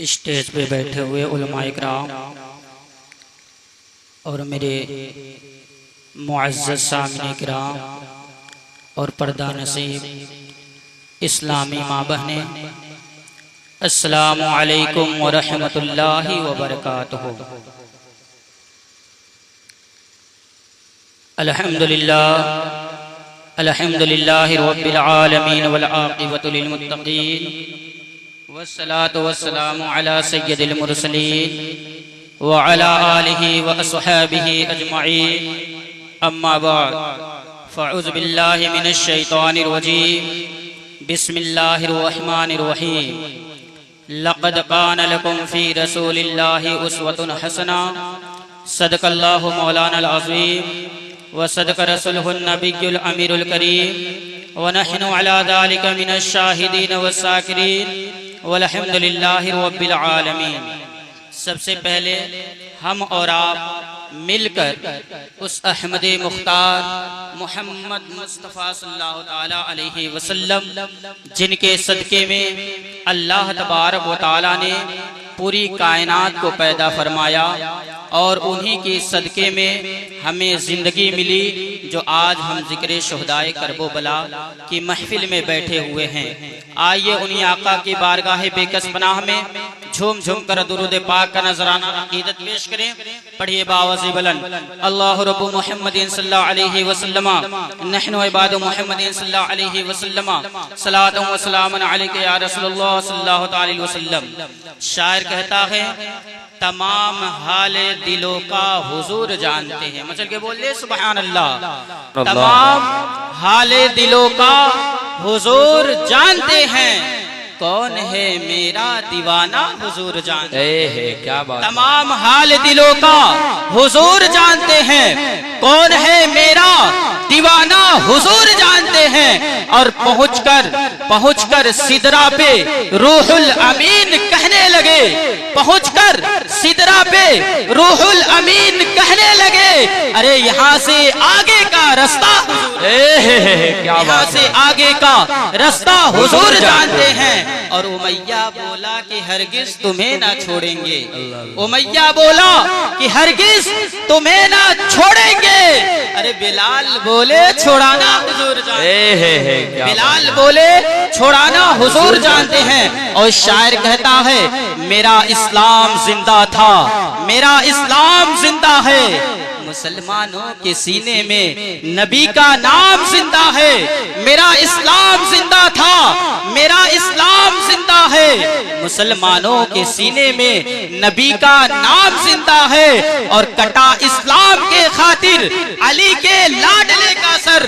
Stage पे बैठे हुए उलमाए किराम और मेरे मुअज़्ज़ज़ सामने किराम और पर्दा नसीब इस्लामी माँ बहने, अस्सलामु अलैकुम व रहमतुल्लाहि व बरकातुहू। अल्हम्दुलिल्लाहि रब्बिल आलमीन वल आक़िबतु लिल मुत्तक़ीन वस्सलातु वस्सलामु अला सय्यिदिल मुरसलीन व अला आलिहि व अस्हाबिहि अजमईन। अम्मा बाद, फ़अऊज़ु बिल्लाहि मिनश शैतानिर रजीम। बिस्मिल्लाहिर रहमानिर रहीम। लक़द कान लकुम फ़ी रसूलिल्लाहि उस्वतुन हसना। सदक़ल्लाहु मौलानल अज़ीम व सदक़ रसूलुहुन नबियुल अमीरुल करीम व नहनु अला ज़ालिका मिनश शाहिदीन वस्साकिरीन वल्हम्दुलिल्लाहि रब्बिल आलमीन। सबसे पहले हम और आप मिलकर उस अहमद मुख्तार मोहम्मद मुस्तफ़ा सल्लल्लाहु ताला अलैहि वसल्लम, जिनके सदक़े में अल्लाह तबारक व ताला ने पूरी कायनात को पैदा फरमाया और उन्हीं के सदक़े में हमें ज़िंदगी मिली, जो आज हम ज़िक्र शुहदाए करबला की महफिल में बैठे हुए हैं। आइए उन्हीं आका की बारगाह बेकस पनाह में झूम झूम कर दुरूद पाक का नजराना अक़ीदत पेश करें। पढ़िए बावज़ी बुलंद। अल्लाह रब्बु मुहम्मदिन सल्लल्लाहु अलैहि वसल्लम नहनु इबादु मुहम्मदिन सल्लल्लाहु अलैहि वसल्लम सलातु व सलामुन अलैका या रसूलल्लाह सल्लल्लाहु अलैहि वसल्लम। शायर कहता है, तमाम हाले दिलों का हुजूर जानते हैं। मचल के बोल ले सुभान अल्लाह। तमाम हाले दिलों का हुजूर जानते हैं, कौन है मेरा दीवाना हुजूर जानते हैं। क्या बात। तमाम हाल दिलों का हुजूर जानते हैं, कौन है मेरा दीवाना हुजूर जानते हैं। और पहुंचकर सिदरा पे रूहुल अमीन कहने लगे, पहुंचकर सिदरा पे रूहुल अमीन कहने लगे, अरे यहाँ से आगे का रास्ता, यहाँ से आगे का रास्ता हुजूर जानते हैं। और उमैया बोला कि हरगिज तुम्हें ना छोड़ेंगे। उमैया बोला कि हरगिज तुम्हें ना छोड़ेंगे। अरे बिलाल बोले छोड़ाना हुजूर जानते हैं। बिलाल बोले छोड़ाना हुजूर जानते हैं। और शायर कहता है, मेरा इस्लाम जिंदा था, मेरा इस्लाम जिंदा है, मुसलमानों के सीने में नबी का नाम जिंदा है। मेरा इस्लाम जिंदा था, मेरा इस्लाम जिंदा है, मुसलमानों के सीने में नबी का नाम जिंदा है। और कटा इस्लाम के खातिर अली के लाडले का सर,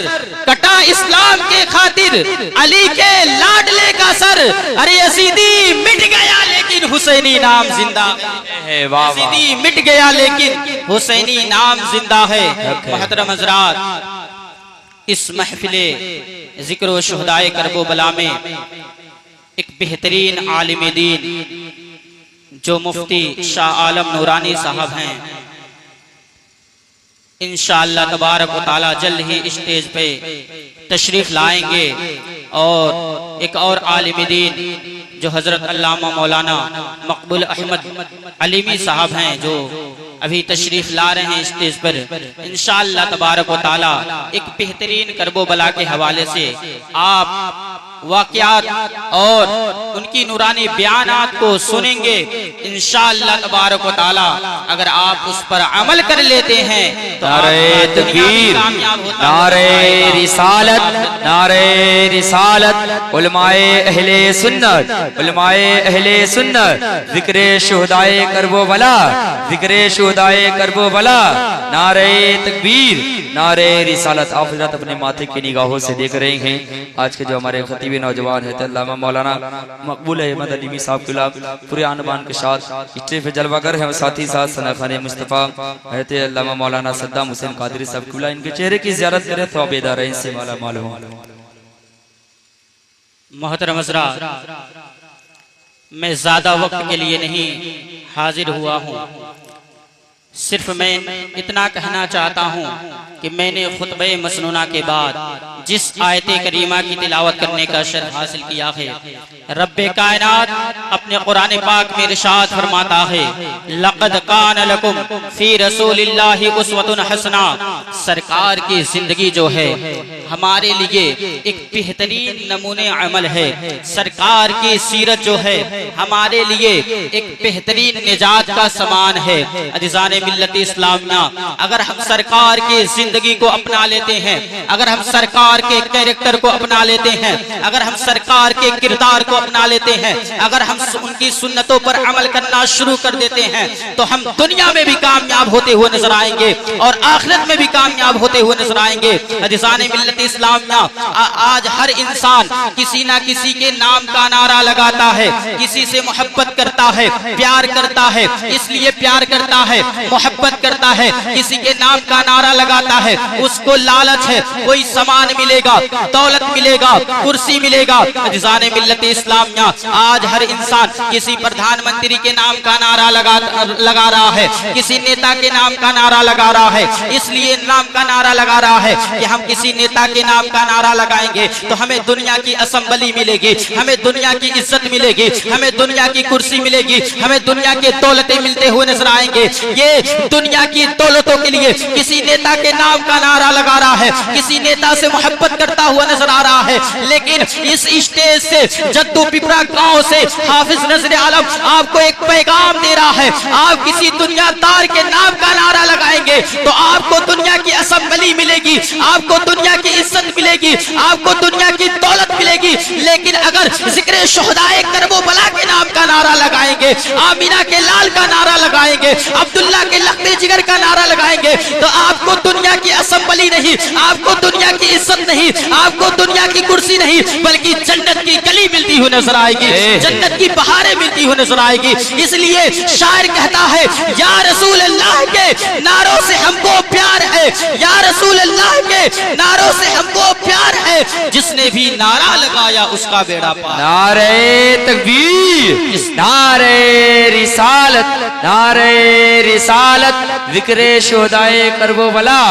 कटा इस्लाम के खातिर अली के लाडले का सर। अरे यजीदी मिट गया लेकिन हुसैनी नाम जिंदा है। यजीदी मिट गया लेकिन हुसैनी नाम जिंदा है। मोहतरम हज़रात, इस महफिले जिक्र व शुहदाए करबला में एक बेहतरीन आलिम दीन जो मुफ्ती शाह आलम नूरानी साहब हैं, इंशाअल्लाह तबारक व ताला जल्द ही स्टेज पे तशरीफ लाएंगे। और एक और आलिम दीन जो हजरत अल्लामा मौलाना मकबूल अहमद अलीमी साहब हैं, जो अभी तशरीफ ला रहे हैं स्टेज पर। इंशाअल्लाह तबारक व ताला एक बेहतरीन करबला के हवाले से आप वाक़यात और उनकी नूरानी बयानात को सुनेंगे। इंशाअल्लाह तबारक व ताला अगर आप उस पर अमल कर लेते हैं तो नारे तकबीर, नारे रिसालत, नारे रिसालत। उलमाए अहले सुन्नत, उलमाए अहले सुन्नत, जिक्र शुहदाए करबला, जिक्र शुहदाए करबला। नारे तकबीर, नारे रिसालत। आप हज़रात अपने माथे की निगाहों से देख रहे हैं आज के जो हमारे खतीब नौजवान है अल्लामा मौलाना मकबूल अहमद अलीमी साहब के पूरे आनबान के साथ स्टेज पे जलवागर है। साथ ही साथ सनाखाने मुस्तफ़ा रहते अल्लामा मौलाना सद्दाम हुसैन कादरी साहब कुला, इनके चेहरे की ज़ियारत करें तो बेदार है, इनसे माला माल हो। मोहतरम हज़रात, मैं ज्यादा वक्त के लिए नहीं हाजिर हुआ हूँ, सिर्फ मैं इतना कहना चाहता हूँ कि मैंने खुतबे मसनूना के बाद जिस आयत करीमा की तिलावत करने का शर्फ हासिल किया है। रब्बे कायनात अपने कुरान पाक में इरशाद फरमाता है, लक़द कान लकुम फी रसूलिल्लाहि उस्वतुन हसना। सरकार की जिंदगी जो है हमारे लिए एक बेहतरीन नमूने अमल है। सरकार की सीरत जो है हमारे लिए एक बेहतरीन निजात का समान है। अज़ीज़ाने मिल्लत इस्लामिया, अगर हम सरकार की जिंदगी को अपना लेते हैं, अगर हम सरकार के कैरेक्टर को अपना लेते हैं, अगर हम सरकार के किरदार को अपना लेते हैं, अगर हम उनकी सुन्नतों पर अमल करना शुरू कर देते हैं, तो हम दुनिया में भी कामयाब होते हुए नजर आएंगे और आखिरत में भी कामयाब होते हुए नजर आएंगे। अज़ीज़ाने मिल्लत इस्लामिया, आज हर इंसान किसी ना किसी के नाम का नारा लगाता है, किसी से मोहब्बत करता है, प्यार करता है, इसलिए प्यार करता है, मोहब्बत करता है, किसी के नाम का नारा लगाता है, उसको लालच है, कोई सामान मिलेगा, दौलत मिलेगा, कुर्सी मिलेगा। अज़ीज़ाने मिल्लत इस्लामिया, आज हर इंसान किसी प्रधानमंत्री के नाम का नारा लगा रहा है, किसी नेता के नाम का नारा लगा रहा है, इसलिए नाम का नारा लगा रहा है कि हम किसी नेता के नाम का नारा लगाएंगे तो हमें दुनिया की असेंबली मिलेगी, हमें दुनिया की इज्जत मिलेगी, हमें दुनिया की कुर्सी मिलेगी, हमें दुनिया के दौलतें मिलते हुए नजर आएंगे। ये दुनिया की दौलतों के लिए किसी नेता के नाम का नारा लगा रहा है, किसी नेता से मोहब्बत करता हुआ नजर आ रहा है। लेकिन इस स्टेज से, जद्दू पिपरा गांव से हाफिज नजर आलम आपको एक पैगाम दे रहा है, आप किसी दुनियादार के नाम का नारा लगाएंगे तो आपको दुनिया की असेंबली मिलेगी, आपको दुनिया की इज्जत मिलेगी, आपको दुनिया की दौलत मिलेगी। लेकिन अगर जिक्र शुहदाए करबला के नाम का नारा लगाएंगे, आमीना के लाल का नारा लगाएंगे, अब्दुल्ला के लख्ते जिगर का नारा लगाएंगे, तो आपको दुनिया की असेंबली नहीं, आपको दुनिया की इज्जत नहीं, आपको दुनिया की कुर्सी नहीं, बल्कि जन्नत की गली मिलती हुई नजर आएगी, जन्नत की बहारें मिलती हुई नजर आएगी। इसलिए शायर कहता है, या रसूल अल्लाह के नारों से हमको प्यार है, या रसूल अल्लाह के नारों से हमको प्यार है, जिसने भी नारा लगाया उसका बेड़ा पार। नारे तकबीर, नारे रिसालत, नारे रिसालत, जिक्रे शुहदाए करबला,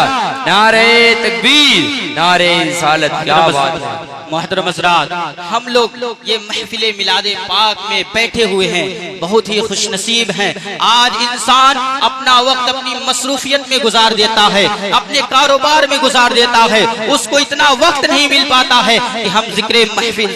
नारे तकबीर, नारे रिसालत। क्या बात है मोहतरम हज़रात, हम लोग ये महफिले मिलादे पाक में बैठे हुए हैं, बहुत ही खुशनसीब हैं। आज इंसान अपना वक्त अपनी मसरूफियत में गुजार देता है, अपने कारोबार में गुजार देता है, उसको इतना वक्त नहीं मिल पाता है कि हम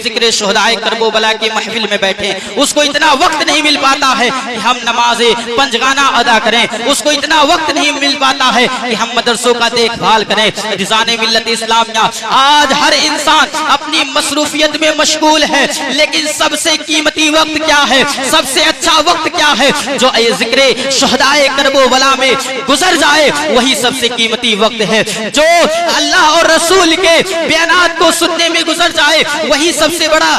जिक्र शुहदाए करबला की महफिल में बैठे, उसको इतना वक्त नहीं मिल पाता है कि हम नमाज़े पंजगाना अदा करें, उसको इतना वक्त नहीं मिल पाता है कि हम मदरसों का देखभाल करें। अज़ीज़ाने मिल्लत इस्लामिया, आज हर इंसान अपनी मसरूफियत में मशगूल है, लेकिन सबसे कीमती वक्त क्या है, सबसे अच्छा वक्त क्या है? जो जिक्र शुहदाए करबला में गुजर जाए वही सबसे कीमती वक्त है। जो अल्लाह और रसूल के बयानात को सुनने में गुजर जाए वही सबसे बड़ा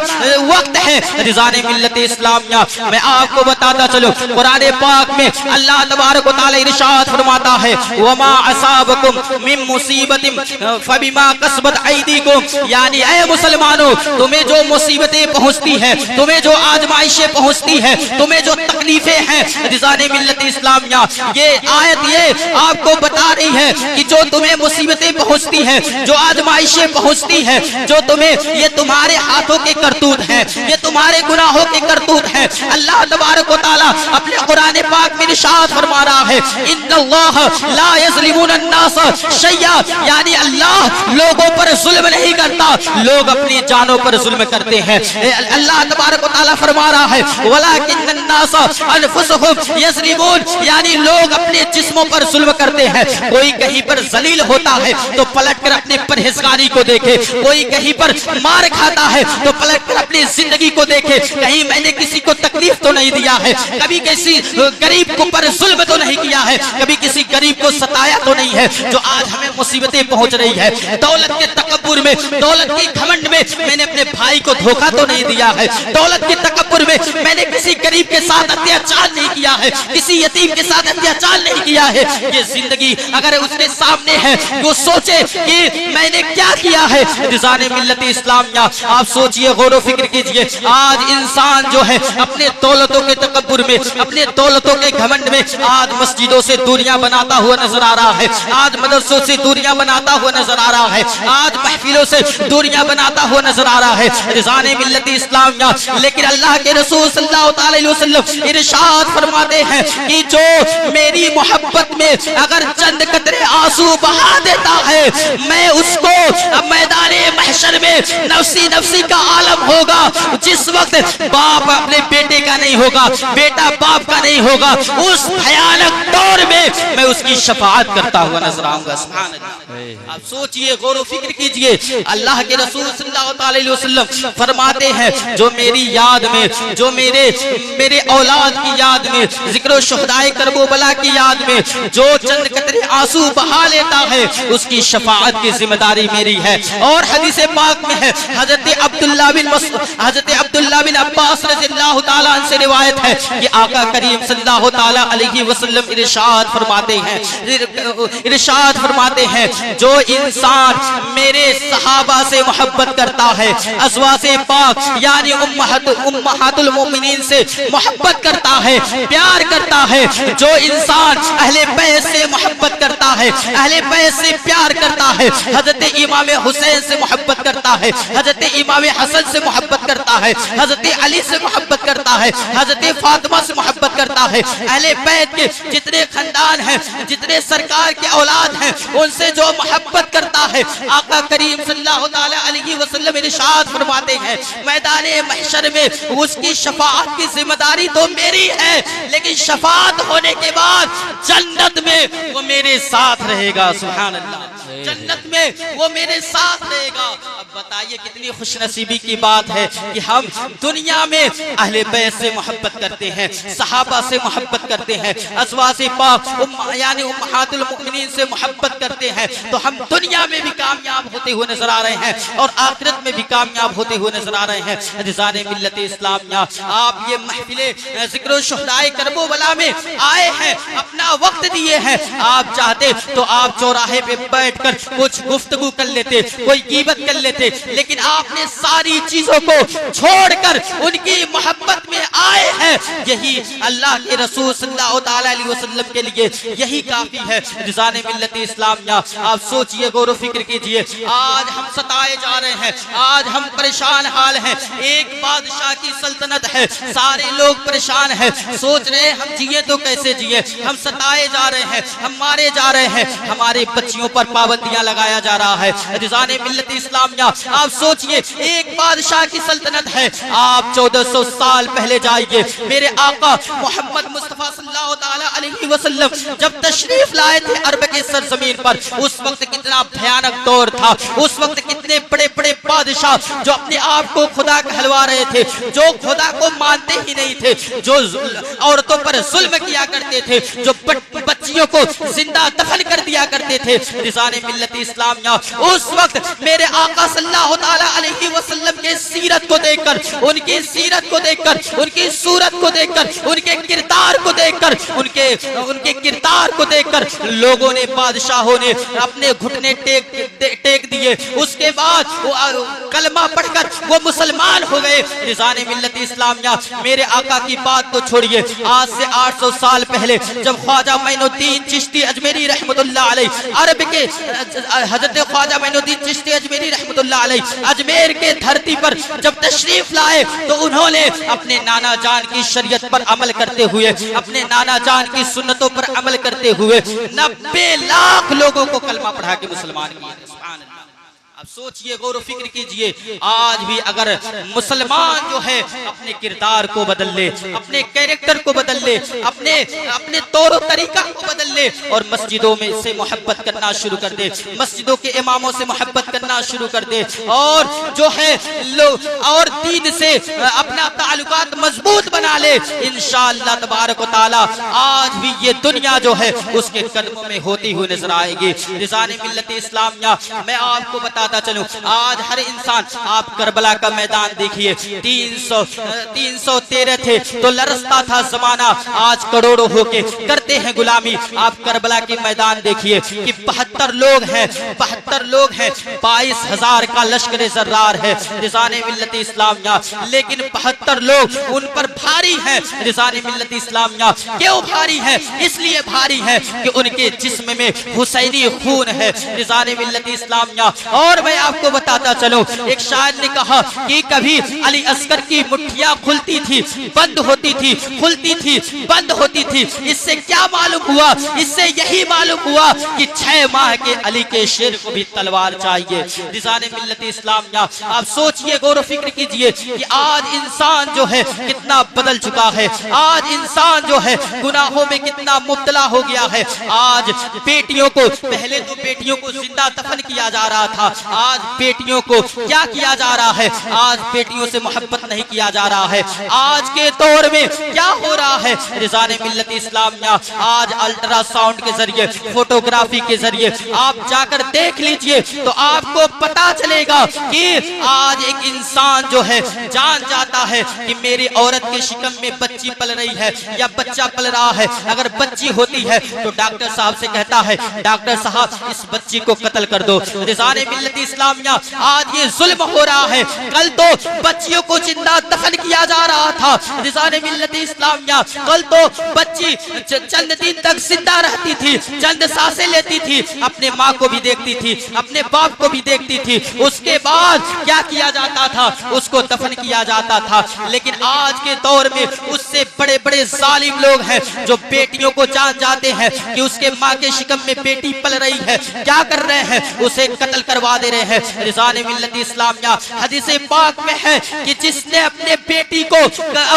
वक्त है। अज़ीज़ाने मिल्लत इस्लामिया, मैं आपको बताता चलूं, कुरान पाक में अल्लाह तबारक व तआला इरशाद फरमाता है, वमा असाबकुम मिन मुसीबतिन फबिमा कसबत ऐदीकुम, यानी ऐ मुसलमानों, तुम्हें जो मुसीबतें पहुंचती हैं, तुम्हें जो आजमाइशें पहुंचती हैं, तुम्हें जो तकलीफें हैं, अज़ीज़ाने मिल्लत इस्लामिया, ये आयत ये आपको बता रही है कि जो तुम्हें मुसीबतें पहुंचती हैं, जो आजमाइशें पहुंचती हैं, जो तुम्हें, ये तुम्हारे हाथों के करतूत हैं, ये तुम्हारे गुनाहों के करतूत हैं। अल्लाह तबारक व तआला अपने कुरान पाक में इरशाद फरमा रहा है, इन्नल्लाह ला यज़लिमुन अन्नास शैया, यानी अल्लाह लोगों पर जुल्म नहीं करता, लोग अपनी जानों पर जुल्म करते हैं। अल्लाह तबारक व तआला फरमा रहा है, वलाकिन्नन्नास अनफुसहुम यज़लिमून, यानी लोग अपने जिस्मों पर जुल्म करते हैं। कोई कहीं पर जलील होता है तो पलटकर अपने परहेजगारी को देखे, कोई कहीं पर मार खाता है तो पलटकर अपनी जिंदगी को देखे, कहीं मैंने किसी को तकलीफ तो नहीं दिया है, कभी किसी गरीब को पर जुल्म तो नहीं किया है, कभी किसी गरीब को सताया तो नहीं है। जो आज हमें मुसीबतें पहुंच रही है दौलत के तकब्बुर में, दौलत की घमंड में मैंने अपने भाई को धोखा तो नहीं दिया है, दौलत के तकब्बुर में मैंने किसी गरीब के साथ अत्याचार नहीं किया है, किसी यतीम के साथ अत्याचार नहीं किया है। ये जिंदगी अगर उसके सामने है वो सोचे कि मैंने क्या किया है। रिज़ाने मिल्लत इस्लामिया, आप सोचिए, गौर व फिक्र कीजिए। आज इंसान जो है अपने दौलतों के तकब्बुर में, अपने दौलतों के घमंड में आज मस्जिदों से दूरियां बनाता हुआ नजर आ रहा है, आज मदरसों से दूरियां बनाता हुआ नजर आ रहा है, आज महफिलों से दूरियां बनाता हुआ नजर आ रहा है। रिज़ाने मिल्लत इस्लामिया, लेकिन अल्लाह के रसूल सल्लल्लाहु अलैहि वसल्लम इरशाद फरमाते हैं कि जो मेरी मोहब्बत में अगर चंद कतरे आंसू बहा देता है, मैं उसको मैदाने महशर में नफ्सी नफ्सी का आलम होगा। जिस वक्त बाप अपने बेटे का नहीं होगा, बेटा बाप का नहीं होगा, उस भयानक दौर में मैं उसकी शफाअत करता हुआ नजर आऊंगा। सुभान अल्लाह। आप सोचिए, गौर व फिक्र कीजिए। अल्लाह के रसूल सल्लल्लाहु अलैहि वसल्लम फरमाते हैं जो मेरी याद में, जो मेरे औलाद की याद में, जिक्र शुहदाए करबला की याद में जो चंद कतरे आंसू बहा लेता है, उसकी शफाअत की जिम्मेदारी मेरी है। और हदीस पाक में है, हजरत अब्दुल्लाह बिन अब्बास रज़ियल्लाहु ताला अन्हु से रिवायत है कि आका करीम सल्लल्लाहु ताला अलैहि वसल्लम इरशाद फरमाते हैं जो इंसान मेरे सहाबा से मोहब्बत करता है, अज़वाजे पाक यानी उम्महातुल मोमिनीन से मोहब्बत करता है, प्यार करता है, जो इंसान अहले बैत से मोहब्बत करता है, अहले बैत से प्यार करता है, हजरत इमाम हुसैन से मोहब्बत करता है, हजरत इमाम हसन से मोहब्बत करता है, हजरत अली से मोहब्बत करता है, हजरत फातिमा से मोहब्बत करता है, अहले बैत के जितने खानदान हैं, जितने सरकार के औलाद हैं, उनसे जो मोहब्बत करता है, आका करीम सल्लल्लाहु अलैहि वसल्लम इरशाद फरमाते हैं मैदाने महशर में उसकी शफाअत की जिम्मेदारी तो मेरी है, लेकिन शफाअत होने के बाद जन्नत में वो मेरे साथ रहेगा। सुभान अल्लाह, जन्नत में वो मेरे साथ रहेगा। अब बताइए कितनी खुशनसीबी की बात है कि हम दुनिया में अहले बैत से मोहब्बत करते हैं, सहाबा से मोहब्बत करते हैं, अज़वाजे पाक यानी उम्महातुल मोमिनीन से मोहब्बत करते हैं, तो हम दुनिया में भी कामयाब होते हुए नजर आ रहे हैं और आखिरत में भी कामयाब होते हुए नजर आ रहे हैं। रिज़ाने मिल्लत इस्लामिया, आप ये महफिले जिक्र शुहदाए करबला में आए हैं, अपना वक्त दिए हैं। आप चाहते तो आप चौराहे पे बैठकर कुछ गुफ्तगू कर लेते, कोई कीमत कर लेते, लेकिन आपने सारी चीजों को छोड़कर उनकी मोहब्बत में आए हैं। यही अल्लाह के रसूल सल्लल्लाहु अलैहि वसल्लम के लिए यही काफी है। रिज़ाने मिल्लत इस्लामिया, आप सोचिए, गौर व फिक्र कीजिए। आज हम सताए जा रहे हैं, आज हम परेशान हाल हैं। एक बादशाह की सल्तनत है, सारे लोग परेशान हैं, सोच रहे हैं हम जिए तो कैसे जिए। हम सताए जा रहे हैं, हम मारे जा रहे हैं, हमारे बच्चियों पर पाबंदियां लगाया जा रहा है। रिज़ाने मिल्लत इस्लामिया, आप सोचिए, एक बादशाह की सल्तनत है। आप 1400 साल पहले जाइए, मेरे आका मोहम्मद मुस्तफा सल्लल्लाहु अलैहि वसल्लम जब तशरीफ लाए थे अरब के सरजमीन पर, उस वक्त कितना भयानक दौर था। उस वक्त कितने बड़े बड़े बादशाह जो अपने आप को खुदा कहलवा रहे थे, जो खुदा को मानते ही नहीं थे, जो औरतों पर जुल्म किया करते थे, जो बच्चियों को जिंदा दफन कर दिया करते थे। रिज़ाने मिल्लत इस्लामिया, उस वक्त मेरे आका सल्लल्लाहु अलैहि वसल्लम के सीरत को देखकर, उनकी सीरत को देखकर, उनकी सूरत को देखकर, उनके किरदार को देखकर, उनके किरदार को देखकर लोगों ने, बादशाहों ने अपने घुटने टेक दिए। उसके बाद वो कलमा पढ़कर वो मुसलमान हो गए। रिज़ाने मिल्लत इस्लामिया, मेरे आका की बात तो छोड़िए, आज से 800 साल पहले जब ख्वाजा मोइनुद्दीन चिश्ती अजमेरी रहमतुल्लाह अलैह, अरब के हजरत ख्वाजा मोइनुद्दीन चिश्ती अजमेरी रहमतुल्लाह अलैह अजमेर के धरती पर जब तशरीफ लाए, तो उन्होंने अपने नाना जान की शरीयत पर अमल करते हुए, अपने नाना जान की सुन्नतों पर अमल करते हुए 90 लाख लोगों को कलमा पढ़ा के मुसलमान किया। अब सोचिए, गौर व फिक्र कीजिए, आज भी अगर मुसलमान जो है अपने किरदार को बदल ले, अपने कैरेक्टर को बदल ले, अपने तौर तरीका को बदल ले और मस्जिदों में से मोहब्बत करना शुरू कर दे, मस्जिदों के इमामों से मोहब्बत करना शुरू कर दे, और जो है लोग और दीन से अपना ताल्लुकात मजबूत बना ले, इंशाअल्लाह तबारक व तआला आज भी ये दुनिया जो है उसके कदमों में होती हुई नजर आएगी। रिज़ाने मिल्लत इस्लामिया, मैं आपको बता बताता चलूं, आज हर इंसान, आप करबला का मैदान देखिए, 313 थे तो लरसता था जमाना, आज करोड़ों होके करते हैं गुलामी। आप करबला के मैदान देखिए कि 72 लोग हैं, 22,000 का लश्कर जर्रार है रिज़ाने मिल्लत इस्लामिया, लेकिन 72 लोग उन पर भारी हैं रिज़ाने मिल्लत इस्लामिया। क्यों भारी है? इसलिए भारी है कि उनके जिस्म में हुसैनी खून है रिज़ाने मिल्लत इस्लामिया। और मैं आपको बताता चलूं, एक शायर ने कहा कि कभी अली असगर की मुट्ठियां खुलती थी, बंद होती थी, खुलती थी, बंद होती थी। इससे क्या मालूम हुआ? इससे यही मालूम हुआ कि 6 माह के अली के शेर को भी तलवार चाहिए रिज़ाने मिल्लत इस्लामिया। आप सोचिए, गौर फिक्र कीजिए कि आज इंसान जो है कितना बदल चुका है, आज इंसान जो है गुनाहों में कितना मुब्तला हो गया है। आज बेटियों को, पहले तो बेटियों को जिंदा दफन किया जा रहा था, आज बेटियों को क्या किया जा रहा है? आज बेटियों से मोहब्बत नहीं किया जा रहा है। आज के दौर में क्या हो रहा है रिज़ाने मिल्लत इस्लामिया? आज अल्ट्रासाउंड के जरिए, फोटोग्राफी के जरिए आप जाकर देख लीजिए तो आपको पता चलेगा कि आज एक इंसान जो है जान जाता है कि मेरी औरत के शिकम में बच्ची पल रही है या बच्चा पल रहा है। अगर बच्ची होती है तो डॉक्टर साहब से कहता है, डॉक्टर साहब इस बच्ची को कत्ल कर दो। रिज़ाने मिल्लत इस्लामिया, आज ये जुल्म हो रहा है। कल तो बच्चियों को जिंदा दफन किया जा रहा था रिज़ाने मिल्लत इस्लामिया, कल तो बच्ची चंद दिन तक जिंदा रहती थी, चंद सांसें लेती थी, अपने माँ को भी देखती थी, अपने बाप को भी देखती थी, उसके बाद क्या किया जाता था? उसको दफन किया जाता था। लेकिन आज के दौर में उससे बड़े बड़े जालिम लोग हैं जो बेटियों को जान जाते हैं कि उसके माँ के शिकम में बेटी पल रही है, क्या कर रहे हैं? उसे कत्ल करवा दे रहे हैं रिज़ाने मिल्लत इस्लामिया। हदीस पाक में है कि जिसने अपने बेटी को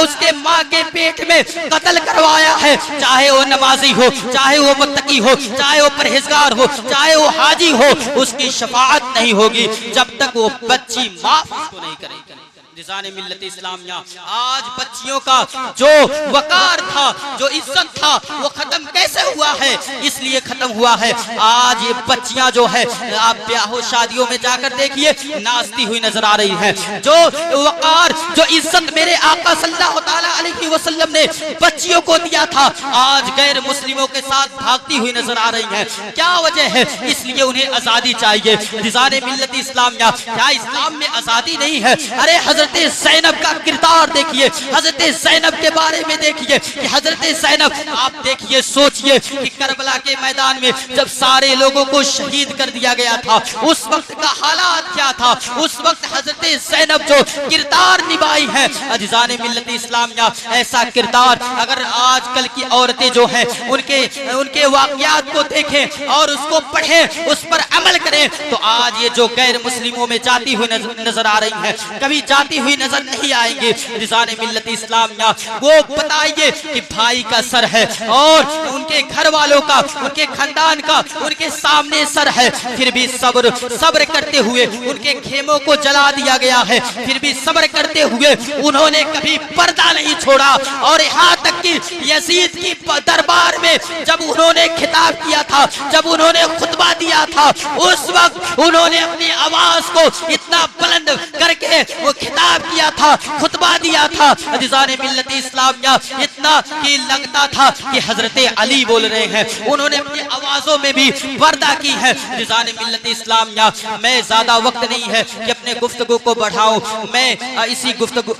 उसके माँ के पेट में कत्ल करवाया है, चाहे वो नमाजी हो, चाहे वो मुत्तकी हो, चाहे वो परहेजगार हो, चाहे वो हाजी हो, उसकी शफाअत नहीं होगी जब तक वो बच्ची माफ उसको नहीं करेगी रिज़ाने मिल्लत इस्लामिया। आज बच्चियों का जो वकार था, जो इज्जत था, वो खत्म कैसे हुआ है? इसलिए खत्म हुआ है, आज ये बच्चियां जो है, आप ब्याहों शादियों में जाकर देखिए, नाचती हुई नजर आ रही हैं। जो वकार, जो इज्जत मेरे आका सल्लल्लाहु तआला अलैहि वसल्लम ने बच्चियों को दिया था, आज गैर मुस्लिमों के साथ भागती हुई नजर आ रही हैं। क्या वजह है? इसलिए उन्हें आजादी चाहिए रिज़ाने मिल्लत इस्लामिया। क्या इस्लाम में आजादी नहीं है? अरे हज़रत ज़ैनब का किरदार देखिए, हज़रत ज़ैनब के बारे में देखिए कि हज़रत ज़ैनब, आप देखिए, सोचिए कि करबला के मैदान में जब सारे लोगों को शहीद कर दिया गया था, उस वक्त का हालात क्या था? उस वक्त हज़रत ज़ैनब जो किरदार निभाई है रिज़ाने मिल्लत इस्लामिया, ऐसा किरदार अगर आजकल की औरतें जो हैं उनके वाक़यात को देखें और उसको पढ़ें, उस पर अमल करें, तो आज ये जो गैर मुस्लिमों में जाती हुई नजर आ रही है, कभी जाती हुई नजर नहीं आएंगे रिज़ाने मिल्लत इस्लामिया। वो बताइए कि भाई का सर है और उनके घर वालों का, उनके खानदान का उनके सामने सर है, फिर भी सब्र करते हुए उनके खेमों को जला दिया गया है, फिर भी सब्र करते हुए उन्होंने कभी पर्दा नहीं छोड़ा। और यहाँ तक कि यजीद की दरबार में जब उन्होंने खिताब किया था, जब उन्होंने खुतबा दिया था, उस वक्त उन्होंने अपनी आवाज को इतना बुलंद करके वो खिताब किया था, खुतबा दिया था रिज़ाने मिल्लत इस्लामिया, इतना कि लगता था कि हजरत अली बोल रहे हैं। उन्होंने अपनी आवाजों में भी पर्दा की है रिज़ाने मिल्लत इस्लामिया। मैं ज्यादा वक्त नहीं है कि अपने गुफ्तगू को बढ़ाऊं, मैं इसी गुफ्तगू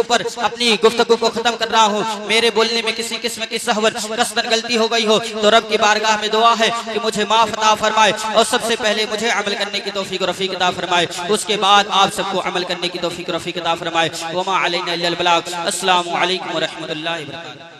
पर अपनी गुफ्तगू को खत्म कर रहा हूं। मेरे बोलने में किसी किस्म की सहवत कसरत गलती हो गई हो तो रब की बारगाह में दुआ है कि मुझे माफ अता फरमाए और सबसे पहले मुझे अमल करने की तौफीक और रफीक अता फरमाए, उसके बाद आप सबको अमल करने की तौफीक और रफीक अता फरमाए। वमा अलैना इल्लल बलाग। अस्सलामु अलैकुम व रहमतुल्लाहि व बरकातहू।